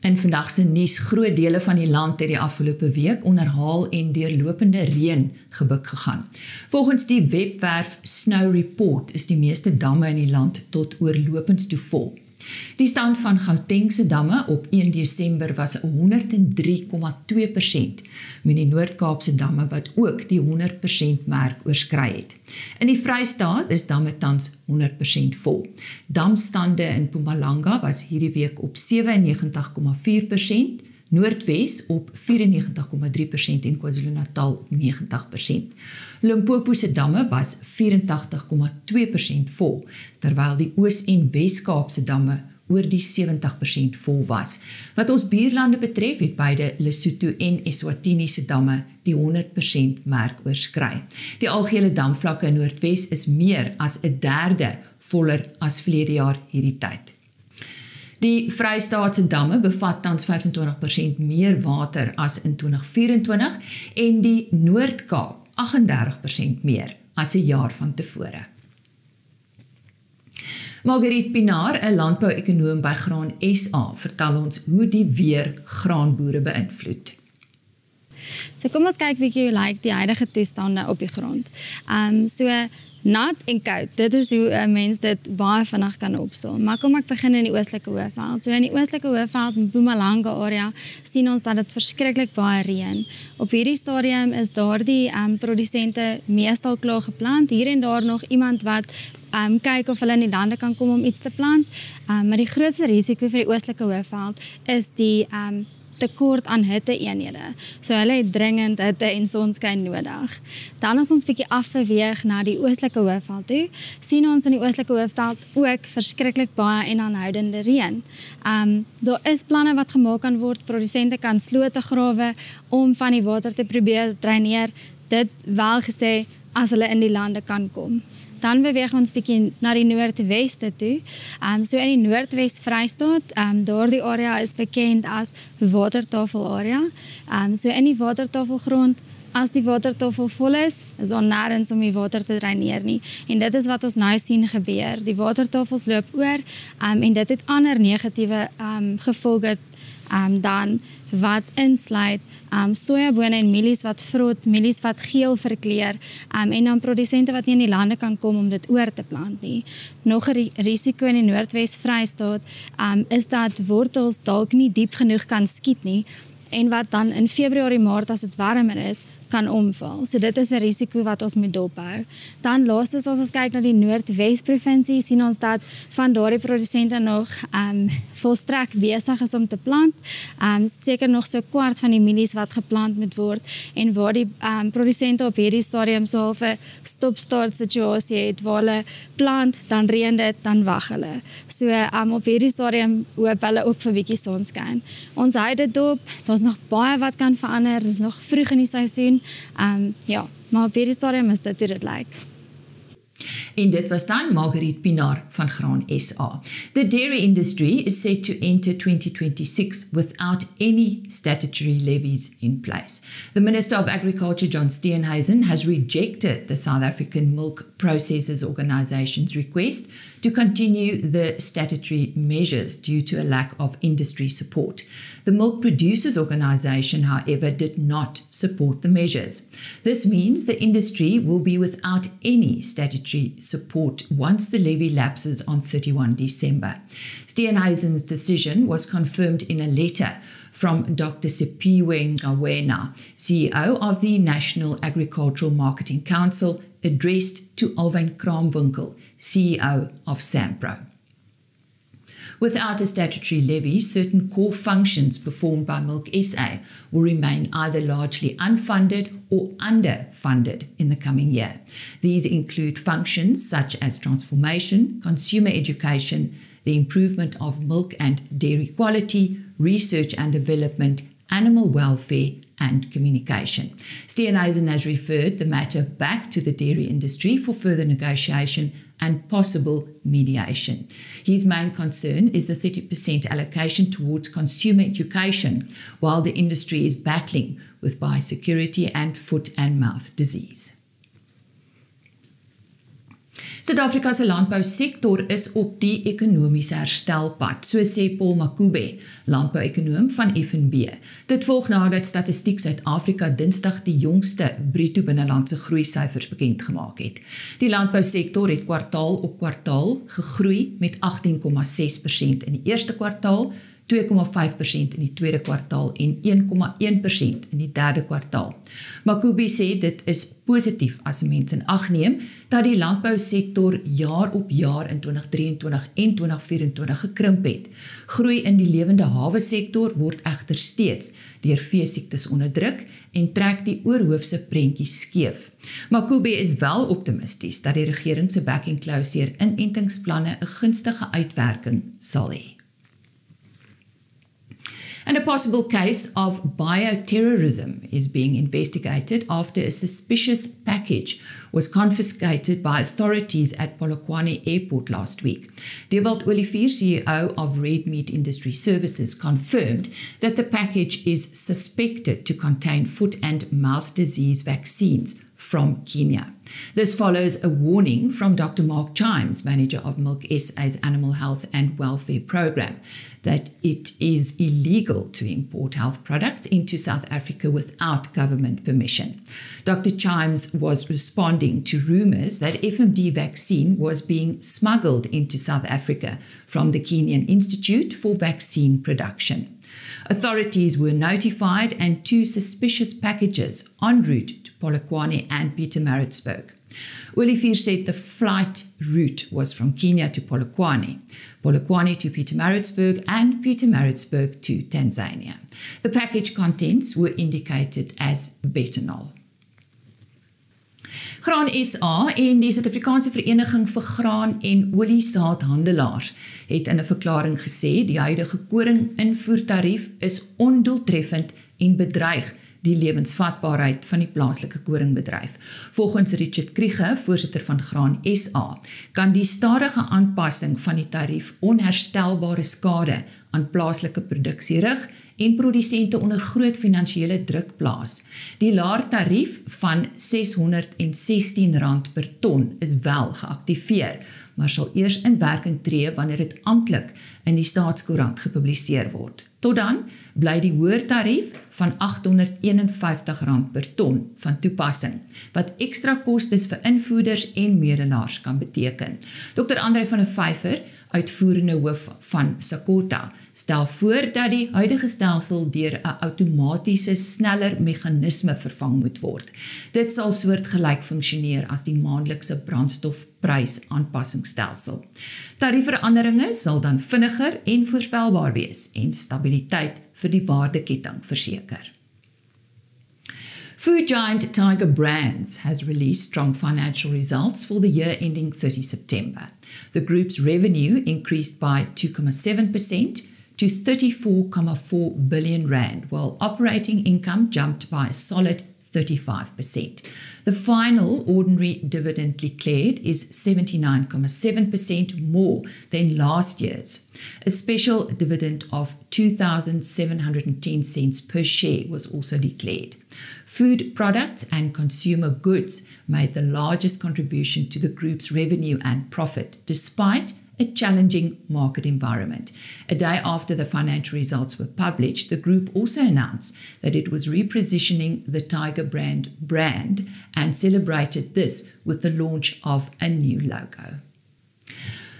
In vandag se nuus, groot dele van die land het die afgelope week onderhaal en deurlopende reën gebuk gegaan. Volgens die webwerf Snow Report is die meeste damme in die land tot oorlopends toe vol. Die stand van Gautengse damme op 1 Desember was 103,2%, met die Noord-Kaapse damme wat ook die 100% merk oorskry het. In die Vrystaat is damme tans 100% vol. Damstande in Mpumalanga was hierdie week op 97,4%, Noordwes op 94,3% en KwaZulu-Natal op 90%. Limpopo se damme was 84,2% vol, terwyl die Oos- en Wes-Kaapse damme oor die 70% vol was. Wat ons buurlande betref, het beide Lesotho en Eswatini se damme die 100% merk oorskry. Die algehele damvlakke in Noordwes is meer as 1/3 voller as verlede jaar hierdie tyd. Die Vrystaatse damme bevat tans 25% meer water as in 2024 en die Noord-Kaap 38% meer as 'n jaar van tevore. Marguerite Pinaar, 'n landbou-ekonoom by Graan SA, vertel ons hoe die weer graanboere beïnvloed. So kom ons kyk bietjie hoe lyk die huidige toestande op die grond. Nat en koud, dit is hoe 'n mens dit baie vinnig kan opsom. Maar kom ek begin in die oostelike Hoëveld. So in die oostelike Hoëveld, in Mpumalanga area, sien ons dat dit verskriklik baie reën. Op hierdie stadium is daardie produsente meestal klaar geplant. Hier en daar nog iemand wat kyk of hulle in die lande kan kom om iets te plant. Maar die grootste risiko vir die oostelike Hoëveld is die tekort aan hitte-eenhede. So hulle het dringend hitte en sonskyn nodig. Dan as ons bietjie afbeweeg na die oostelike Hoëveld toe, sien ons in die oostelike Hoëveld ook verskriklik baie en aanhoudende reën. Daar is planne wat gemaak kan word, produsente kan slote grawe om van die water te probeer dreineer, dit wel gesê as hulle in die lande kan kom. Dan beweeg ons bietjie na die noordweste toe. So in die Noordwes Vrystaat, daardie area is bekend as watertafel area. So in die watertafelgrond, as die watertafel vol is daar nêrens om die water te dreineer nie. En dit is wat ons nou sien gebeur. Die watertafels loop oor en dit het ander negatiewe gevolge dan wat insluit sojabone en mielies wat vrot, mielies wat geel verkleur en dan produsente wat nie in die lande kan kom om dit oor te plant nie. Nog 'n risiko in die Noordwes Vrystaat is dat wortels dalk nie diep genoeg kan skiet nie en wat dan in Februarie, Maart as dit warmer is, kan omval. So dit is 'n risiko wat ons moet dophou. Dan laastens as ons kyk na die Noordwes provinsie, sien ons dat van daardie produsente nog volstrek besig is om te plant. Seker nog so 1/4 van die mielies wat geplant moet word en waar die produsente op hierdie stadium so 'n stop-start situasie het waar hulle plant, dan reën dit, dan wag hulle. So op hierdie stadium hoop hulle ook vir 'n bietjie sonskyn. Ons hou dit dop. Daar's nog baie wat kan verander. Dit is nog vroeg in die seisoen. Maar op hierdie stadium is dit hoe dit lyk. En dit was dan Marguerite Pinaar van Graan SA. The dairy industry is set to enter 2026 without any statutory levies in place. The Minister of Agriculture, John Steenhuisen, has rejected the South African Milk Processors Organisation's request to continue the statutory measures due to a lack of industry support. The Milk Producers Organisation, however, did not support the measures. This means the industry will be without any statutory support once the levy lapses on 31 December. Steenhuisen's decision was confirmed in a letter from Dr. Siphiwe Ngawena, CEO of the National Agricultural Marketing Council, addressed to Alwyn Kraamwinkel, CEO of SAMPRO. Without a statutory levy, certain core functions performed by Milk SA will remain either largely unfunded or underfunded in the coming year. These include functions such as transformation, consumer education, the improvement of milk and dairy quality, research and development, animal welfare, and communication. Steenhuisen has referred the matter back to the dairy industry for further negotiation and possible mediation. His main concern is the 30% allocation towards consumer education, while the industry is battling with biosecurity and foot and mouth disease. Suid-Afrika se landbousektor is op die ekonomiese herstelpad, so sê Paul Makube, landbouekonoom van FNB. Dit volg nadat Statistiek Suid-Afrika Dinsdag die jongste bruto binnelandse groeisyfers bekend gemaak het. Die landbousektor het kwartaal op kwartaal gegroei met 18,6% in die eerste kwartaal, 2,5% in die tweede kwartaal en 1,1% in die derde kwartaal. Makube sê dit is positief as mens in ag neem dat die landbousektor jaar op jaar in 2023 en 2024 gekrimp het. Groei in die lewende hawe sektor word egter steeds deur veesiektes onderdruk en trek die oorhoofse prentjie skeef. Makube is wel optimisties dat die regering se back and close inentingsplanne 'n gunstige uitwerking sal hê. And a possible case of bioterrorism is being investigated after a suspicious package was confiscated by authorities at Polokwane Airport last week. Dewald Olivier, CEO of Red Meat Industry Services, confirmed that the package is suspected to contain foot and mouth disease vaccines from Kenya. This follows a warning from Dr. Mark Chimes, manager of Milk SA's Animal Health and Welfare Program, that it is illegal to import health products into South Africa without government permission. Dr. Chimes was responding to rumors that FMD vaccine was being smuggled into South Africa from the Kenyan Institute for Vaccine Production. Authorities were notified and 2 suspicious packages en route to Polokwane and Pietermaritzburg. Olivier said the flight route was from Kenya to Polokwane, Polokwane to Pietermaritzburg, and Pietermaritzburg to Tanzania. The package contents were indicated as betanol. Graan SA en die Suid-Afrikaanse Vereniging vir Graan en Oliesaadhandelaars het in 'n verklaring gesê die huidige koring-invoertarief is ondoeltreffend en bedreig die lewensvatbaarheid van die plaaslike koringbedryf. Volgens Richard Kriege, voorsitter van Graan SA, kan die stadige aanpassing van die tarief onherstelbare skade aan plaaslike produksie rig en produsente onder groot finansiële druk plaas. Die laer tarief van R616 per ton is wel geaktiveer, maar sal eers in werking tree wanneer dit amptelik in die Staatskoerant gepubliseer word. Tot dan bly die hoër tarief van R851 per ton van toepassing, wat ekstra kostes vir invoerders en medelaars kan beteken. Dr. Andre van der Vyver, uitvoerende hoof van Sakota, stel voor dat die huidige stelsel deur 'n outomatiese sneller meganisme vervang moet word. Dit sal soortgelyk funksioneer as die maandelikse brandstofprys aanpassingsstelsel. Tariefveranderinge sal dan vinniger en voorspelbaar wees en stabiliteit vir die waardeketting verseker. Food giant Tiger Brands has released strong financial results for the year ending 30 September. The group's revenue increased by 2.7% to 34.4 billion rand, while operating income jumped by a solid 35%. The final ordinary dividend declared is 79.7% more than last year's. A special dividend of 2,710 cents per share was also declared. Food products and consumer goods made the largest contribution to the group's revenue and profit, despite a challenging market environment. A day after the financial results were published, the group also announced that it was repositioning the Tiger brand and celebrated this with the launch of a new logo.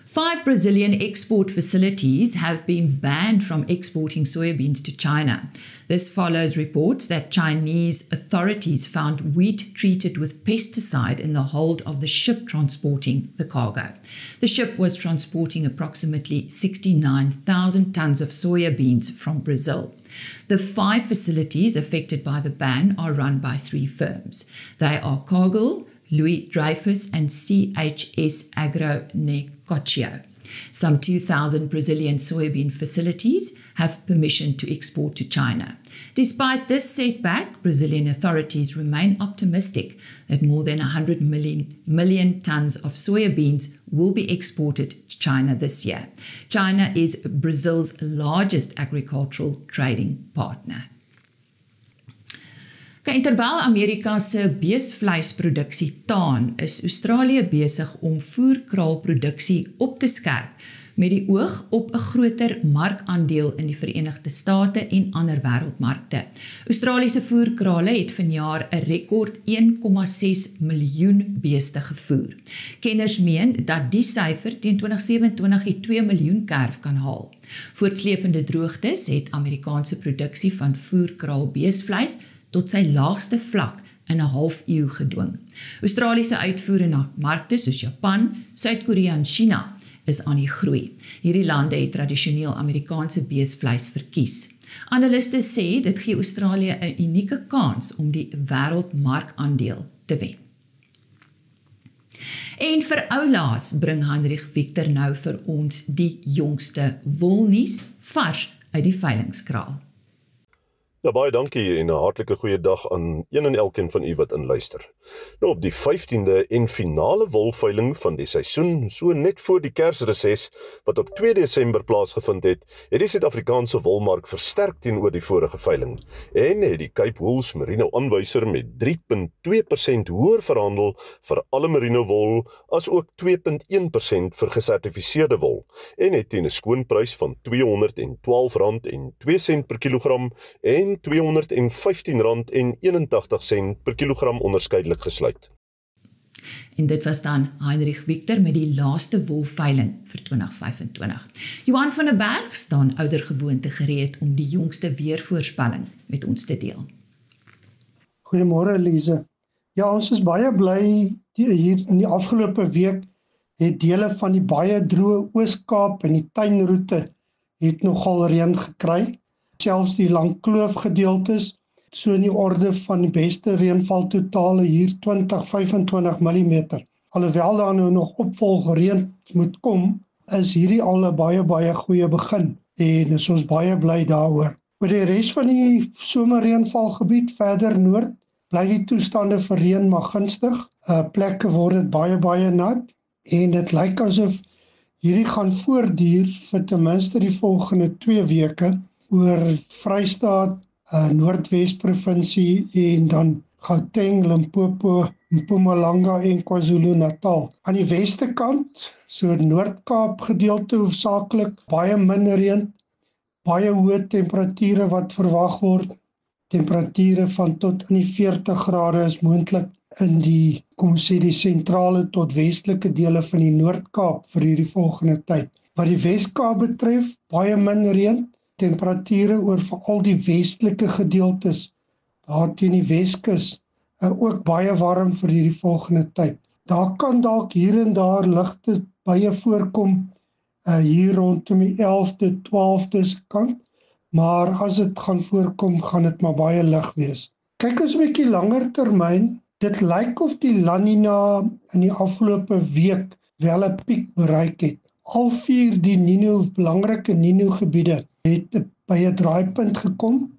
5 Brazilian export facilities have been banned from exporting soybeans to China. This follows reports that Chinese authorities found wheat treated with pesticide in the hold of the ship transporting the cargo. The ship was transporting approximately 69,000 tons of soybeans from Brazil. The 5 facilities affected by the ban are run by 3 firms. They are Cargill, Louis Dreyfus, and CHS Agronegócio. Some 2,000 Brazilian soybean facilities have permission to export to China. Despite this setback, Brazilian authorities remain optimistic that more than 100 million tons of soybeans will be exported to China this year. China is Brazil's largest agricultural trading partner. En terwyl Amerika se beesvleisproduksie taan, is Australië besig om voerkraalproduksie op te skerp, met die oog op 'n groter markandeel in die Verenigde State en ander wêreldmarkte. Australiese voerkrale het vanjaar 'n rekord 1,6 miljoen beeste gevoer. Kenners meen dat die syfer teen 2027 die 2 miljoen kerf kan haal. Voortsleepende droogtes het Amerikaanse produksie van voerkraal beesvleis tot sy laagste vlak in 'n halfuur gedwing. Australiese uitvoere na markte soos Japan, Suid-Korea en China is aan die groei. Hierdie lande het tradisioneel Amerikaanse beesvleis verkies. Analiste sê dit gee Australië 'n unieke kans om die wêreldmarkandeel te wen. En vir oulaas bring Heinrich Victor nou vir ons die jongste wolnuus vars uit die veilingskraal. Ja, baie dankie en 'n hartlike goeie dag aan een en elkeen van u wat inluister. Nou op die 15de en finale wolveiling van die seisoen, so net voor die Kersreses wat op 2 Desember plaasgevind het, het die Suid-Afrikaanse wolmark versterk teenoor die vorige veiling en het die Cape Wools Merino aanwyser met 3,2% hoër verhandel vir alle merino wol as ook 2,1% vir gesertifiseerde wol en het teen 'n skoonprys van R212,02 per kilogram en R215,81 per kilogram onderskeidelik gesluit. En dit was dan Heinrich Victor met die laaste wolveiling vir 2025. Johan van der Berg staan oudergewoonte gereed om die jongste weervoorspelling met ons te deel. Goeiemôre Elise. Ja, ons is baie bly hier in die afgelope week het dele van die baie droë Oos-Kaap en die tuinroete het nogal reën gekry. Selfs die Langkloof gedeeltes, so in die orde van die beste reënval totale hier 20-25 mm. Alhoewel daar nou nog opvolgreën moet kom, is hierdie al 'n baie goeie begin en is ons baie bly daaroor. Oor die res van die somerreënvalgebied verder noord, bly die toestande vir reën maar gunstig. Plekke word dit baie nat en dit lyk asof hierdie gaan voortduur vir ten minste die volgende 2 weke oor Vrystaat, Noordwes-provinsie en dan Gauteng, Limpopo, Mpumalanga en KwaZulu-Natal. Aan die weste kant, so Noord-Kaap gedeelte hoofsaaklik, baie min reën, baie hoë temperature wat verwag word. Temperature van tot in die 40 grade is moontlik in die, kom ons sê, die sentrale tot westelike dele van die Noord-Kaap vir hierdie volgende tyd. Wat die Wes-Kaap betref, baie min reën. Temperature oor veral die westelike gedeeltes, daar teen die Weskus, ook baie warm vir hierdie volgende tyd. Daar kan dalk hier en daar ligte baie voorkom, hier rondom die 11de, 12de kant, maar as dit gaan voorkom, gaan dit maar baie lig wees. Kyk ons 'n bietjie langer termyn, dit lyk of die La Nina in die afgelope week wel 'n piek bereik het. Al 4 die belangrike Nino gebiede het by 'n draaipunt gekom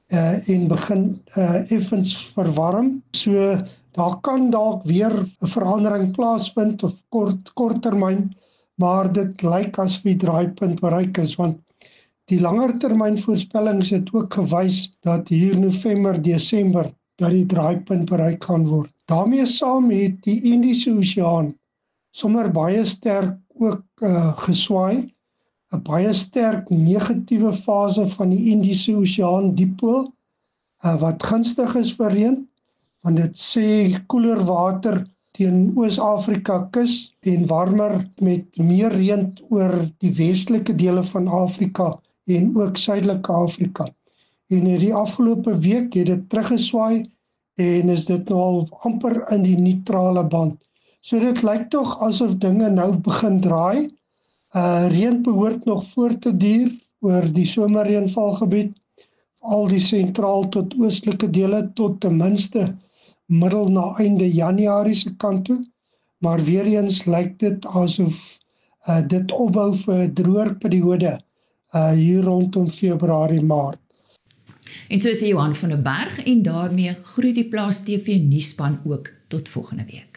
en begin effens verwarm. So daar kan dalk weer 'n verandering plaasvind of korttermyn, maar dit lyk asof die draaipunt bereik is, want die langertermyn voorspellings het ook gewys dat hier November, Desember dat die draaipunt bereik gaan word. Daarmee saam het die Indiese Oseaan sommer baie sterk ook geswaai. 'n baie sterk negatiewe fase van die Indiese Oseaan dipool, wat gunstig is vir reën, want dit sê koeler water teen Oos-Afrika kus en warmer met meer reën oor die westelike dele van Afrika en ook suidelike Afrika. En in die afgelope week het dit teruggeswaai en is dit nou al amper in die neutrale band. So dit lyk tog asof dinge nou begin draai. Reën behoort nog voort te duur oor die somerreënvalgebied, al die sentraal tot oostelike dele tot ten minste middel na einde Januarie se kant toe, maar weer eens lyk dit asof dit opbou vir 'n droër periode hier rondom Februarie, Maart. En so sê Johan van der Berg en daarmee groet die Plaas TV nuusspan ook tot volgende week.